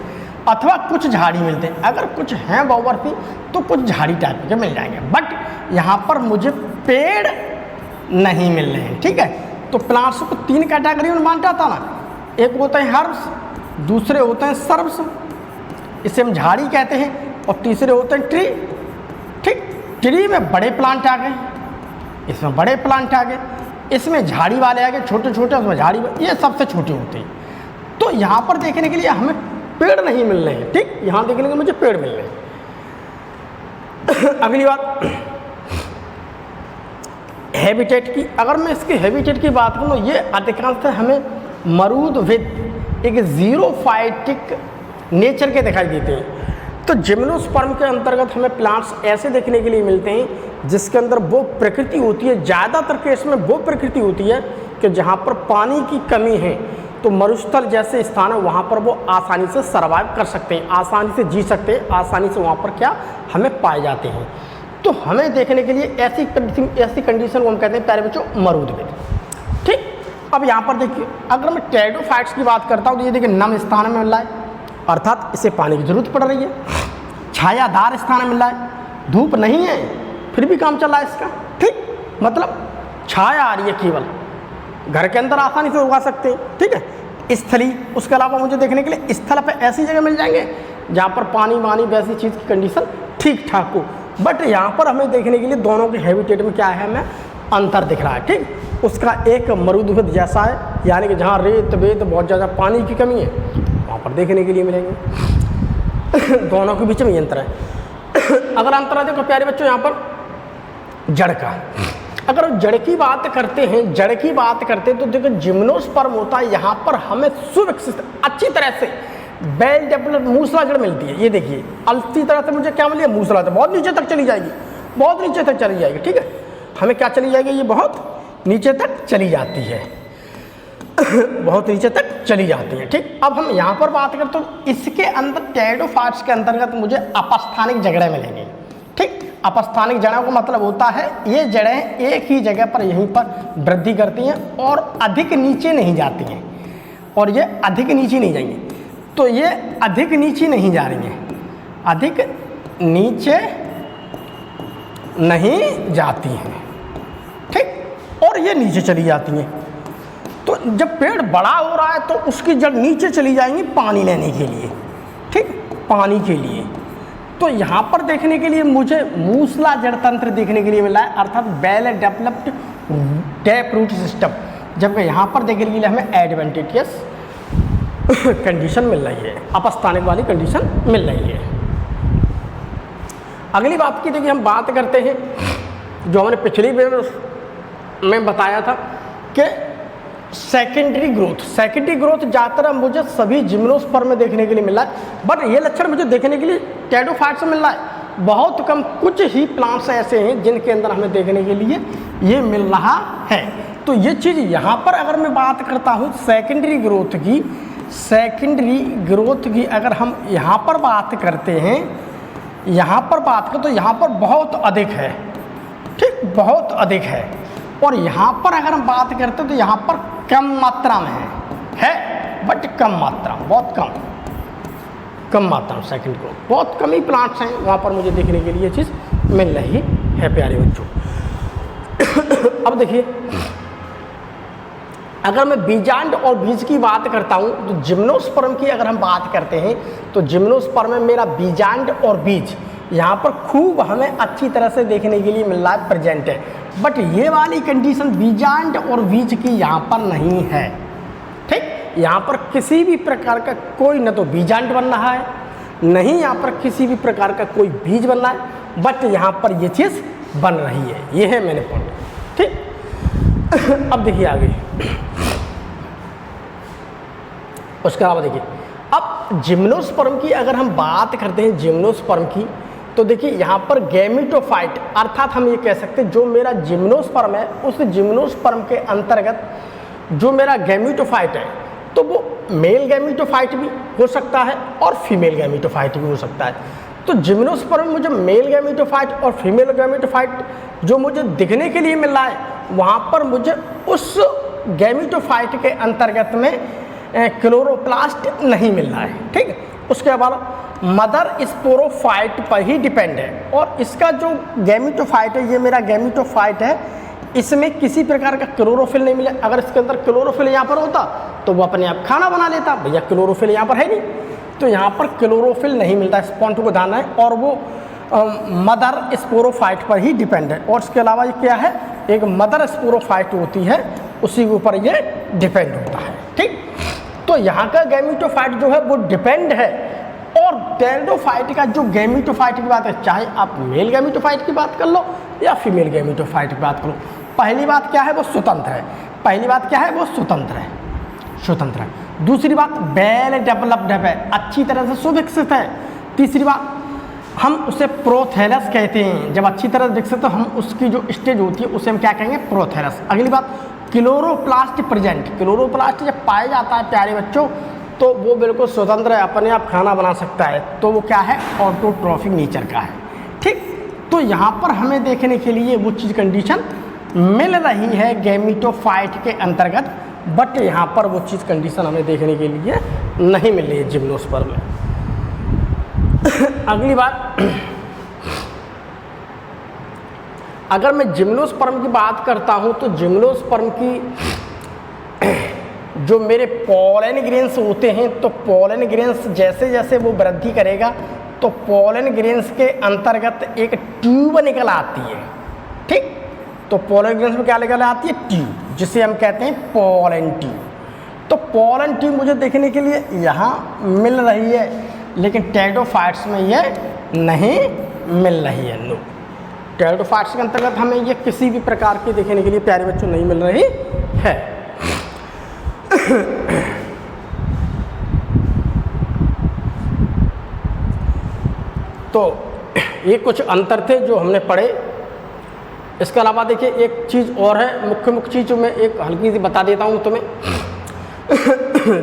अथवा कुछ झाड़ी मिलते हैं। अगर कुछ हैं बहुवर्षीय तो कुछ झाड़ी टाइप के मिल जाएंगे, बट यहाँ पर मुझे पेड़ नहीं मिल रहे हैं, ठीक है। तो प्लांट्स को 3 कैटेगरी में बांटा था ना, एक होते हैं हर्ब्स, दूसरे होते हैं सर्ब्स, इसे हम झाड़ी कहते हैं, और तीसरे होते हैं ट्री, ठीक। ट्री में बड़े प्लांट आ गए, इसमें बड़े प्लांट आ गए, इसमें झाड़ी वाले आ गए छोटे छोटे, उसमें झाड़ी, ये सबसे छोटे होते हैं। तो यहाँ पर देखने के लिए हमें पेड़ नहीं मिल रहे हैं, ठीक। यहाँ देखने के लिए मुझे पेड़ मिल रहे हैं। अगली बात हैबिटेट की, अगर मैं इसके हैबिटेट की बात करूँ, ये अधिकांशतः हमें मरूदविद एक ज़ीरोफाइटिक नेचर के दिखाई देते हैं। तो जिम्नोस्पर्म के अंतर्गत हमें प्लांट्स ऐसे देखने के लिए मिलते हैं जिसके अंदर वो प्रकृति होती है, ज़्यादातर केस में वो प्रकृति होती है कि जहाँ पर पानी की कमी है तो मरुस्थल जैसे स्थान है वहाँ पर वो आसानी से सर्वाइव कर सकते हैं, आसानी से जी सकते हैं, आसानी से वहाँ पर क्या हमें पाए जाते हैं। तो हमें देखने के लिए ऐसी कंडीशन को हम कहते हैं प्यारे बच्चों मरुद्भिद। ठीक, अब यहाँ पर देखिए अगर मैं टेरिडोफाइट्स की बात करता हूँ तो ये देखिए नम स्थान में मिल रहा है, अर्थात इसे पानी की जरूरत पड़ रही है। छायादार स्थान में मिल रहा है, धूप नहीं है फिर भी काम चल रहा है इसका। ठीक, मतलब छाया आ रही है, केवल घर के अंदर आसानी से उगा सकते हैं। ठीक है, स्थली, उसके अलावा मुझे देखने के लिए स्थल पे ऐसी जगह मिल जाएंगे जहाँ पर पानी वानी वैसी चीज़ की कंडीशन ठीक ठाक हो। बट यहाँ पर हमें देखने के लिए दोनों के हैबिटेट में क्या है, हमें अंतर दिख रहा है। ठीक, उसका एक मरुद्भिद जैसा है, यानी कि जहाँ रेत वेत बहुत ज़्यादा पानी की कमी है वहाँ पर देखने के लिए मिलेंगे। दोनों के बीच में ये अंतर है। अगर अंतर है देखो प्यारे बच्चों यहाँ पर जड़ का, अगर जड़ की बात करते हैं, जड़ की बात करते हैं तो देखो जिम्नोस्पर्म होता है, यहाँ पर हमें सुविकसित अच्छी तरह से वेल डेवलप्ड मूसला जड़ मिलती है। ये देखिए अच्छी तरह से मुझे क्या मिली है, मूसला जड़, बहुत नीचे तक चली जाएगी, बहुत नीचे तक चली जाएगी। ठीक है, हमें क्या चली जाएगी, ये बहुत नीचे तक चली जाती है, बहुत नीचे तक चली जाती है। ठीक, अब हम यहाँ पर बात करते हैं तो इसके अंदर टेरिडोफाइट्स के अंतर्गत मुझे अपस्थानिक जड़ें मिलेंगी। ठीक, अपस्थानिक जड़ों का मतलब होता है ये जड़ें एक ही जगह पर यहीं पर वृद्धि करती हैं और अधिक नीचे नहीं जाती हैं, और ये अधिक नीचे नहीं जाएंगी। तो ये अधिक नीचे नहीं जा रही हैं, अधिक नीचे नहीं जाती हैं। ठीक, और ये नीचे चली जाती हैं। तो जब पेड़ बड़ा हो रहा है तो उसकी जड़ नीचे चली जाएंगी पानी लेने के लिए। ठीक, पानी के लिए। तो यहाँ पर देखने के लिए मुझे मूसला जड़ तंत्र देखने के लिए मिला है, अर्थात well developed tap root system, जबकि यहाँ पर देखने के लिए हमें एडवेंटिशियस कंडीशन मिल रही है, अपस्थानिक वाली कंडीशन मिल रही है। अगली बात की देखिए हम बात करते हैं, जो हमने पिछली में बताया था कि सेकेंडरी ग्रोथ ज़्यादातर मुझे सभी जिम्नोस्पर्म में देखने के लिए मिला है, बट ये लक्षण मुझे देखने के लिए टेरिडोफाइट्स में मिल रहा है। बहुत कम कुछ ही प्लांट्स ऐसे हैं जिनके अंदर हमें देखने के लिए ये मिल रहा है। तो ये चीज़ यहाँ पर अगर मैं बात करता हूँ सेकेंडरी ग्रोथ की अगर हम यहाँ पर बात करते हैं, यहाँ पर बात करें तो यहाँ पर बहुत अधिक है। ठीक, बहुत अधिक है। और यहाँ पर अगर हम बात करते हैं तो यहाँ पर कम मात्रा में है बट कम मात्रा, बहुत कम मात्रा में सेकंड ग्रोथ, बहुत कम ही प्लांट्स हैं वहाँ पर मुझे देखने के लिए ये चीज़ मिल रही है प्यारे बच्चों। अब देखिए अगर मैं बीजांड और बीज की बात करता हूँ तो जिम्नोस्पर्म की अगर हम बात करते हैं तो जिम्नोस्पर्म में मेरा बीजांड और बीज यहाँ पर खूब हमें अच्छी तरह से देखने के लिए मिल रहा है, प्रेजेंट है। बट ये वाली कंडीशन बीजांड और बीज की यहाँ पर नहीं है। ठीक, यहाँ पर किसी भी प्रकार का कोई न तो बीजांड बन रहा है, नहीं यहाँ पर किसी भी प्रकार का कोई बीज बन रहा है, बट यहाँ पर ये चीज़ बन रही है। ये है मैंने पॉइंट। ठीक, अब देखिए आगे, उसके अलावा देखिए अब जिम्नोस्पर्म की अगर हम बात करते हैं जिम्नोस्पर्म की, तो देखिए यहाँ पर गैमेटोफाइट, अर्थात हम ये कह सकते हैं जो मेरा जिम्नोस्पर्म है उस जिम्नोस्पर्म के अंतर्गत जो मेरा गैमेटोफाइट है तो वो मेल गैमेटोफाइट भी हो सकता है और फीमेल गैमेटोफाइट भी हो सकता है। तो जिम्नोस्पर्म में मुझे मेल गैमेटोफाइट और फीमेल गैमेटोफाइट जो मुझे दिखने के लिए मिल रहा है, वहाँ पर मुझे उस गैमेटोफाइट के अंतर्गत में क्लोरोप्लास्ट नहीं मिल रहा है। ठीक, उसके बाद मदर स्पोरोफाइट पर ही डिपेंड है, और इसका जो गैमेटोफाइट है, ये मेरा गैमेटोफाइट है, इसमें किसी प्रकार का क्लोरोफिल नहीं मिला। अगर इसके अंदर क्लोरोफिल यहाँ पर होता तो वो अपने आप खाना बना लेता, भैया क्लोरोफिल यहाँ पर है नहीं, तो यहाँ पर क्लोरोफिल नहीं मिलता, इस पॉइंट को ध्यान है। और वो मदर स्पोरोफाइट पर ही डिपेंड है। और इसके अलावा ये क्या है, एक मदर स्पोरोफाइट होती है, उसी के ऊपर ये डिपेंड होता है। ठीक, तो यहाँ का गैमेटोफाइट जो है वो डिपेंड है। और टेरिडोफाइट का जो गैमेटोफाइट की बात है, चाहे आप मेल गैमेटोफाइट की बात कर लो या फीमेल गैमेटोफाइट की बात करो, पहली बात क्या है वो स्वतंत्र है। पहली बात क्या है वो स्वतंत्र है। दूसरी बात वेल डेवलप्ड है, अच्छी तरह से सुविकसित है। तीसरी बात हम उसे प्रोथैलस कहते हैं, जब अच्छी तरह विकसित तो हम उसकी जो स्टेज होती है उसे हम क्या कहेंगे, प्रोथैलस। अगली बात क्लोरोप्लास्ट प्रेजेंट, क्लोरोप्लास्ट जब पाया जाता है प्यारे बच्चों तो वो बिल्कुल स्वतंत्र है, अपने आप खाना बना सकता है, तो वो क्या है, ऑटोट्रॉफिक नेचर का है। ठीक, तो यहाँ पर हमें देखने के लिए वो चीज़ कंडीशन मिल रही है गैमेटोफाइट के अंतर्गत, बट यहाँ पर वो चीज़ कंडीशन हमें देखने के लिए नहीं मिल रही है जिम्नोस्पर्म में। अगली बात, अगर मैं जिम्नोस्पर्म की बात करता हूँ तो जिम्नोस्पर्म की जो मेरे पोलन ग्रेन्स होते हैं, तो पोलन ग्रेन्स जैसे जैसे वो वृद्धि करेगा तो पोलन ग्रेन्स के अंतर्गत एक ट्यूब निकल आती है। ठीक, तो पोलन ग्रेन्स में क्या निकल आती है, ट्यूब, जिसे हम कहते हैं पोलन ट्यूब। तो पोलन ट्यूब मुझे देखने के लिए यहाँ मिल रही है, लेकिन टेरिडोफाइट्स में ये नहीं मिल रही है। नो, टेरिडोफाइट्स के अंतर्गत हमें ये किसी भी प्रकार की देखने के लिए प्यारे बच्चों नहीं मिल रही है। तो ये कुछ अंतर थे जो हमने पढ़े। इसके अलावा देखिए एक चीज़ और है, मुख्य चीज़ जो मैं एक हल्की सी बता देता हूँ तुम्हें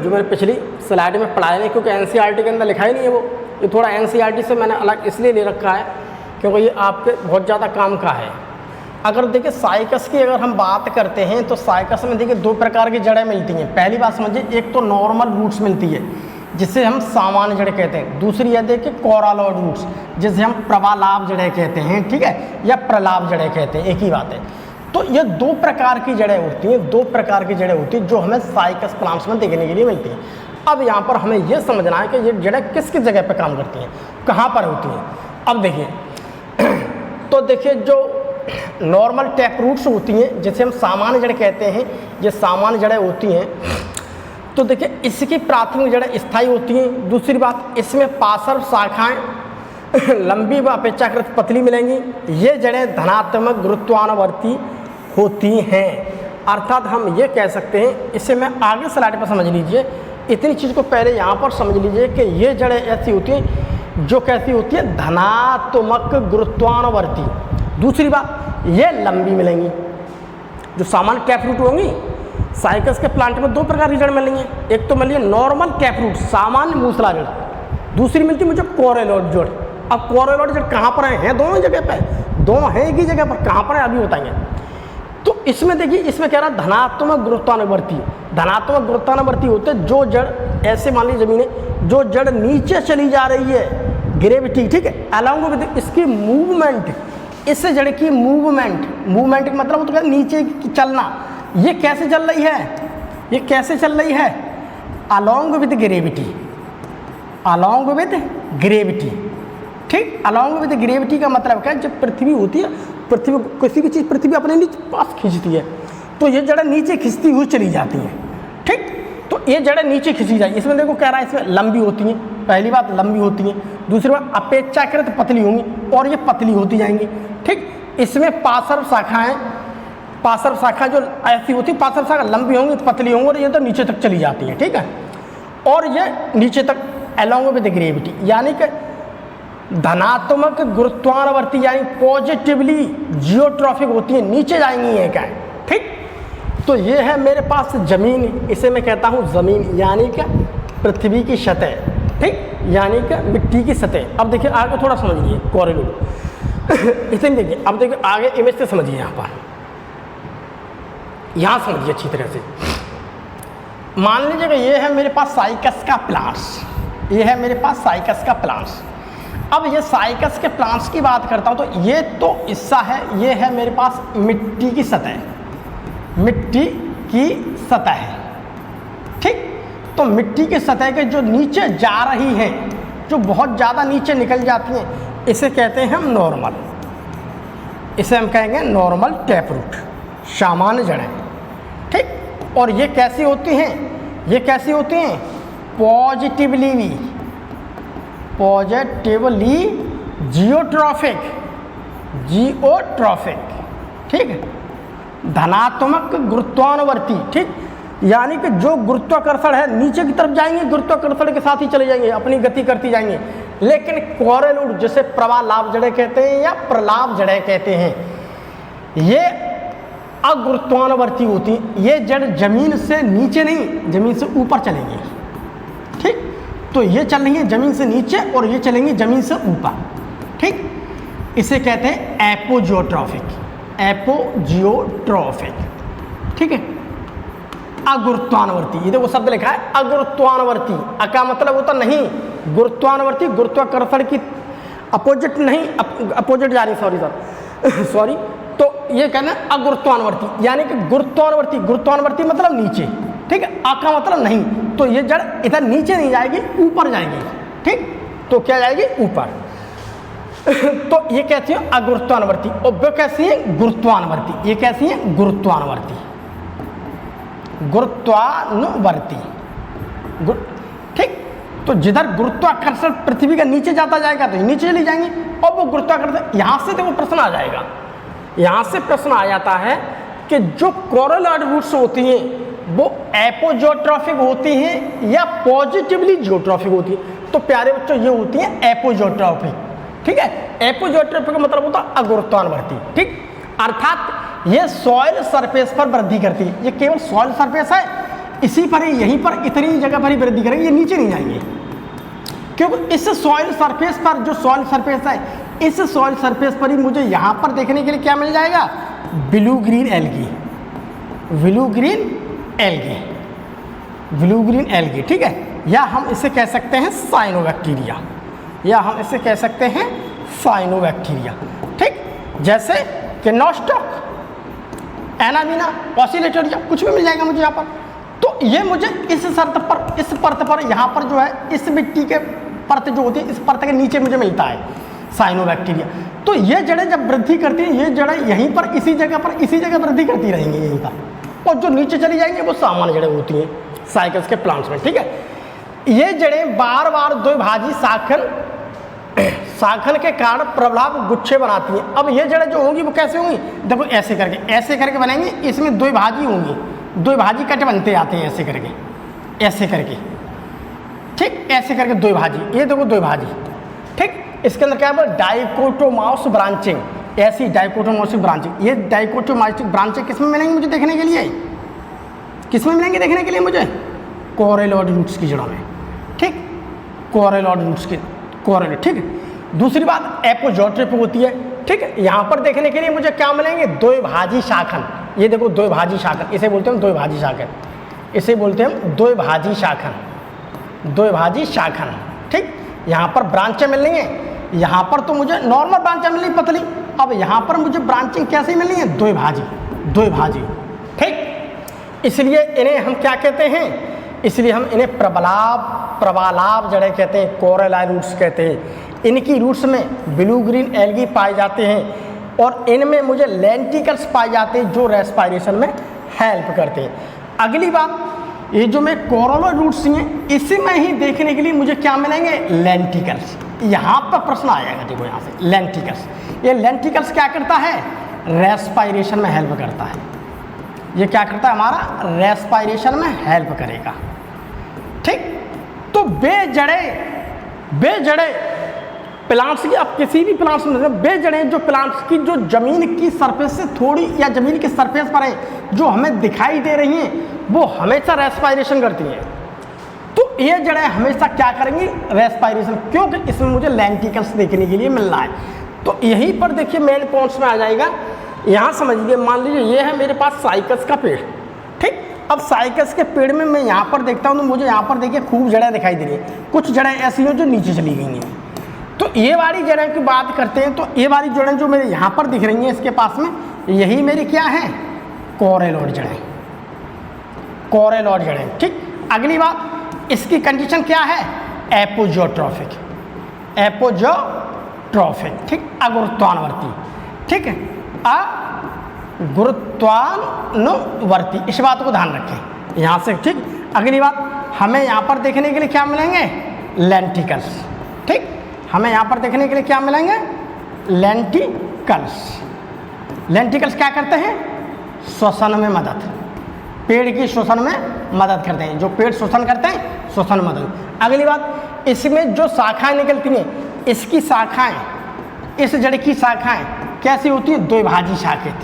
जो मैंने पिछली स्लाइड में पढ़ाया नहीं, क्योंकि एनसीईआरटी के अंदर लिखा ही नहीं है वो, ये थोड़ा एनसीईआरटी से मैंने अलग इसलिए ले रखा है क्योंकि ये आपके बहुत ज़्यादा काम का है। अगर देखिए साइकस की अगर हम बात करते हैं तो साइकस में देखिए दो प्रकार की जड़ें मिलती हैं। पहली बात समझिए, एक तो नॉर्मल रूट्स मिलती है जिसे हम सामान्य जड़ें कहते हैं, दूसरी है देखिए कोरालॉइड रूट्स जिसे हम प्रवालाभ जड़ें कहते हैं, ठीक है, या प्रलाभ जड़ें कहते हैं, एक ही बात है। तो ये दो प्रकार की जड़ें होती हैं, दो प्रकार की जड़ें होती हैं जो हमें साइकस प्लांट्स में देखने के लिए मिलती हैं। अब यहाँ पर हमें यह समझना है कि ये जड़ें किस किस जगह पर काम करती हैं, कहाँ पर होती हैं। अब देखिए तो देखिए जो नॉर्मल टैप रूट्स होती हैं जिसे हम सामान्य जड़ कहते हैं, ये सामान्य जड़ें होती हैं। तो देखिए इसकी प्राथमिक जड़ें स्थायी होती हैं। दूसरी बात, इसमें पार्श्व शाखाएं लंबी व अपेक्षाकृत पतली मिलेंगी। ये जड़ें धनात्मक गुरुत्वानुवर्ती होती हैं। अर्थात हम ये कह सकते हैं, इसे मैं आगे स्लाइड पर समझ लीजिए, इतनी चीज़ को पहले यहाँ पर समझ लीजिए कि ये जड़ें ऐसी होती हैं जो कैसी होती है, धनात्मक गुरुत्वानुवर्ती। दूसरी बात, ये लंबी मिलेंगी। जो सामान्य टैप रूट होंगी साइकस के प्लांट में दो प्रकार की जड़ मिलेंगी, एक तो मिलिए नॉर्मल टैप रूट सामान्य मूसला जड़, दूसरी मिलती है मुझे कोरेलॉइड जड़। अब कोरेलॉइड जड़ कहाँ पर हैं, दोनों जगह पे, दोनों हैं एक ही जगह पर, कहाँ पर है अभी बताएंगे। तो इसमें देखिए, इसमें कह रहा है धनात्मक गुरुत्वानुवर्ती। धनात्मक गुरुत्वानुवर्ती होते जो जड़ ऐसे मान लीजिए जमीन है, जो जड़ नीचे चली जा रही है ग्रेविटी, ठीक है, अलॉन्ग विद इसकी मूवमेंट, इससे जड़ की मूवमेंट का मतलब तो नीचे की चलना। ये कैसे चल रही है, ये कैसे चल रही है, along with gravity, along with gravity. ठीक, अलॉन्ग विद ग्रेविटी का मतलब क्या है, जब पृथ्वी होती है, पृथ्वी किसी भी चीज़ पृथ्वी अपने नीचे पास खींचती है तो ये जड़ें नीचे खिंचती हुई चली जाती हैं। ठीक, तो ये जड़ें नीचे खिंची जाएगी। इसमें देखो कह रहा है इसमें लंबी होती हैं, पहली बात लंबी होती हैं, दूसरी बात अपेक्षाकृत पतली होंगी और ये पतली होती जाएंगी। ठीक, इसमें पार्श्व शाखाएं, पार्श्व शाखा जो ऐसी होती है, पार्श्व शाखा लंबी होंगी, पतली होंगी और ये तो नीचे तक चली जाती है। ठीक है, और ये नीचे तक अलॉन्ग विद ग्रेविटी, यानी कि धनात्मक गुरुत्वानुवर्ती यानी पॉजिटिवली जियोट्रॉफिक होती है, नीचे जाएंगी ये क्या है। ठीक, तो ये है मेरे पास ज़मीन, इसे मैं कहता हूँ ज़मीन, यानी कि पृथ्वी की सतह। ठीक, यानी कि मिट्टी की सतह। अब देखिए आगे थोड़ा समझिए कोरिडोर इसे नहीं देखिए, अब देखिए आगे इमेज से समझिए, यहाँ पर यहाँ समझिए अच्छी तरह से। मान लीजिए कि ये है मेरे पास साइकस का प्लांट्स, ये है मेरे पास साइकस का प्लांट्स। अब ये साइकस के प्लांट्स की बात करता हूँ तो ये तो हिस्सा है, ये है मेरे पास मिट्टी की सतह, मिट्टी की सतह है। ठीक, तो मिट्टी की सतह के जो नीचे जा रही है, जो बहुत ज़्यादा नीचे निकल जाती हैं, इसे कहते हैं हम नॉर्मल, इसे हम कहेंगे नॉर्मल टैप रूट, सामान्य जड़ें। ठीक, और ये कैसी होती हैं, ये कैसी होती हैं, पॉजिटिवली जियोट्रॉफिक, ठीक है, धनात्मक गुरुत्वानुवर्ती। ठीक, यानी कि जो गुरुत्वाकर्षण है नीचे की तरफ जाएंगे, गुरुत्वाकर्षण के साथ ही चले जाएंगे, अपनी गति करती जाएंगे। लेकिन कोरेलूट जिसे प्रवालाभ जड़ें कहते हैं या प्रलाभ जड़ें कहते हैं, ये अगुरुत्वानुवर्ती होती हैं। ये जड़ जमीन से नीचे नहीं, जमीन से ऊपर चलेंगी, ठीक। तो ये चल रही है जमीन से नीचे और ये चलेंगी जमीन से ऊपर, ठीक। इसे कहते हैं एपोजियोट्रॉफिक, एपोजियोट्रॉफिक, ठीक है। अगुरुत्वानुवर्ती, ये देखो शब्द लिखा है अगुरुत्वानुवर्ती। का मतलब होता नहीं, गुरुत्वानुवर्ती गुरुत्वाकर्षण की अपोजिट नहीं, अपोजिट जा रही, सॉरी सर सॉरी। तो ये कहना है अगुरुत्वानुवर्ती, यानी कि गुरुत्वानुवर्ती, गुरुत्वानुवर्ती मतलब नीचे, ठीक है। का मतलब नहीं, तो ये जड़ इधर नीचे नहीं जाएगी, ऊपर जाएगी, ठीक। तो क्या जाएगी, ऊपर। तो ये कैसी है, अगुरुत्वानुवर्ती। और वो कैसी है, गुरुत्वानुवर्ती। ये कैसी है, गुरुत्वानुवर्ती, गुरुत्वानुवर्ती, ठीक। तो जिधर गुरुत्वाकर्षण पृथ्वी का नीचे जाता जाएगा तो नीचे चली जाएंगी, और वो गुरुत्वाकर्षण, यहाँ से देखो प्रश्न आ जाएगा, यहाँ से प्रश्न आ जाता है कि जो कोरोलॉइड रूट्स होती हैं वो एपोजियोट्रॉफिक होती हैं या पॉजिटिवली जियोट्रॉफिक होती है। तो प्यारे बच्चों ये होती हैं एपोजियोट्रॉफिक, ठीक है। एपोजियोट्रॉफिक का मतलब होता है अगुरुत्वानुवर्ती, ठीक। अर्थात ये सॉइल सरफेस पर वृद्धि करती है। ये केवल सॉइल सरफेस है, इसी पर ही, यहीं पर इतनी जगह पर ही वृद्धि करेंगे, ये नीचे नहीं जाएंगे, क्योंकि इस सॉइल सरफेस पर, जो सॉइल सरफेस है, इस सॉइल सरफेस पर ही मुझे यहाँ पर देखने के लिए क्या मिल जाएगा, blue green algae, blue green algae, blue green algae, ठीक है। या हम इसे कह सकते हैं साइनोबैक्टीरिया, या हम इसे कह सकते हैं साइनोबैक्टीरिया, ठीक। जैसे कि नॉस्टॉक, एनामीना, ऑसिलेटोरिया, कुछ भी मिल जाएगा मुझे यहाँ पर। तो ये मुझे इस शर्त पर, इस परत पर, यहाँ पर जो है इस मिट्टी के परत जो होती है, इस परत के नीचे मुझे मिलता है साइनोबैक्टीरिया। तो ये जड़ें जब वृद्धि करती हैं, ये जड़ें यहीं पर, इसी जगह पर, इसी जगह वृद्धि करती रहेंगी यहीं पर, और जो नीचे चली जाएंगी वो सामान्य जड़ें होती हैं साइकस के प्लांट्स में, ठीक है। ये जड़ें बार बार द्विभाजी शाखन के कारण प्रबलाभ गुच्छे बनाती हैं। अब ये जड़ें जो होंगी वो कैसे होंगी, देखो ऐसे करके बनेंगी, इसमें द्विभाजी होंगी, द्विभाजी कट बनते आते हैं ऐसे करके, ठीक। ऐसे करके द्विभाजी, ये देखो द्विभाजी, ठीक। इसके अंदर क्या है, डाइकोटोमाउस ब्रांचिंग, ऐसी डाइकोटोमाउस ब्रांचिंग। ये डाइकोटोमाउस ब्रांचिंग किस में मिलेंगी मुझे देखने के लिए, किस में मिलेंगे देखने के लिए मुझे, कोरेलॉइड रूट्स की जड़ों में, ठीक। कोरेलॉइड रूट्स की, कोरेलॉइड, ठीक है। दूसरी बात एपोजियोट्रॉफिक होती है, ठीक है। यहाँ पर देखने के लिए मुझे क्या मिलेंगे, द्विभाजी शाखन। ये देखो द्विभाजी शाखन, इसे बोलते हैं द्विभाजी शाखन, इसे बोलते हैं द्विभाजी शाखन, द्विभाजी शाखन, ठीक। यहाँ पर ब्रांचें मिल रही हैं, यहाँ पर तो मुझे नॉर्मल ब्रांचें मिल रही पतली, अब यहाँ पर मुझे ब्रांचिंग कैसे मिल रही है, द्विभाजी, द्विभाजी, ठीक। इसलिए इन्हें हम क्या कहते हैं, इसलिए हम इन्हें प्रवालाभ जड़ें कहते हैं, कोरेलॉइड रूट्स कहते हैं। इनकी रूट्स में ब्लू ग्रीन एल्गी पाए जाते हैं, और इनमें मुझे लेंटिकल्स पाए जाते हैं जो रेस्पायरेशन में हेल्प करते हैं। अगली बात, ये जो मैं कोरोलॉइड रूट्स हैं, इसी में ही देखने के लिए मुझे क्या मिलेंगे, लेंटिकल्स। यहाँ पर प्रश्न आएगा, देखो यहाँ से लेंटिकल्स। ये लेंटिकल्स क्या करता है, रेस्पायरेशन में हेल्प करता है। ये क्या करता है, हमारा रेस्पायरेशन में हेल्प करेगा, ठीक। तो बेजड़े प्लांट्स की, आप किसी भी प्लांट्स में बेजड़ें, जो प्लांट्स की जो जमीन की सरफेस से थोड़ी, या जमीन की सरफेस पर है, जो हमें दिखाई दे रही हैं, वो हमेशा रेस्पायरेशन करती हैं। तो ये जड़ें हमेशा क्या करेंगी, रेस्पायरेशन, क्योंकि इसमें मुझे लेंटिकल्स देखने के लिए मिल रहा है। तो यहीं पर देखिए मेन पॉइंट्स में आ जाएगा। यहाँ समझिए, मान लीजिए ये है मेरे पास साइकस का पेड़, ठीक। अब साइकस के पेड़ में मैं यहाँ पर देखता हूँ तो मुझे यहाँ पर देखिए खूब जड़ें दिखाई दे रही हैं, कुछ जड़ें ऐसी हैं जो नीचे चली गई हैं। तो ये वाली जड़ें की बात करते हैं, तो ये वाली जड़ें जो मेरे यहाँ पर दिख रही हैं इसके पास में, यही मेरी क्या है, कोरेलॉइड जड़ें, कोरेलॉइड जड़ें, ठीक। अगली बात, इसकी कंडीशन क्या है, एपोजियोट्रॉफिक, एपोजियोट्रॉफिक, ठीक। अगुरुत्वानुवर्ती, ठीक है, अगुरुत्वानुवर्ती, इस बात को ध्यान रखें यहाँ से, ठीक। अगली बात, हमें यहाँ पर देखने के लिए क्या मिलेंगे, लेंटिकल्स, ठीक। हमें यहाँ पर देखने के लिए क्या मिलेंगे, लेंटिकल्स। लेंटिकल्स क्या करते हैं, श्वसन में मदद, पेड़ की श्वसन में मदद करते हैं, जो पेड़ श्वसन करते हैं, श्वसन मदद। अगली बात, इसमें जो शाखाएं निकलती हैं, इसकी शाखाएं, इस जड़ की शाखाएं कैसी होती हैं, द्विभाजी शाखित,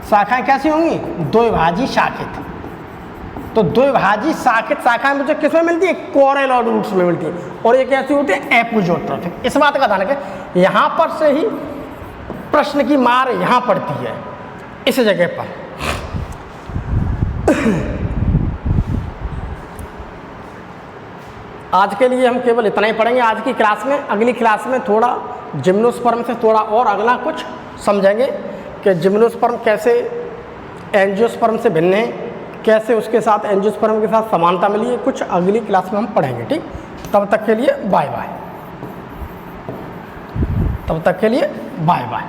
शाखाएं कैसी होंगी? द्विभाजी शाखित। तो द्विभाजी शाखित शाखाएं मुझे किसमें मिलती है? कोरेलॉइड रूट्स में मिलती है। और ये कैसी होती है? एपिजोट्रॉफिक। इस बात का ध्यान रखें, यहाँ पर से ही प्रश्न की मार यहाँ पड़ती है, इस जगह पर। आज के लिए हम केवल इतना ही पढ़ेंगे आज की क्लास में। अगली क्लास में थोड़ा जिम्नोस्पर्म से थोड़ा और अगला कुछ समझेंगे कि जिम्नोस्पर्म कैसे एंजियोस्पर्म से भिन्न है, कैसे उसके साथ एंजियोस्पर्म के साथ समानता मिली है, कुछ अगली क्लास में हम पढ़ेंगे। ठीक, तब तक के लिए बाय बाय। तब तक के लिए बाय बाय।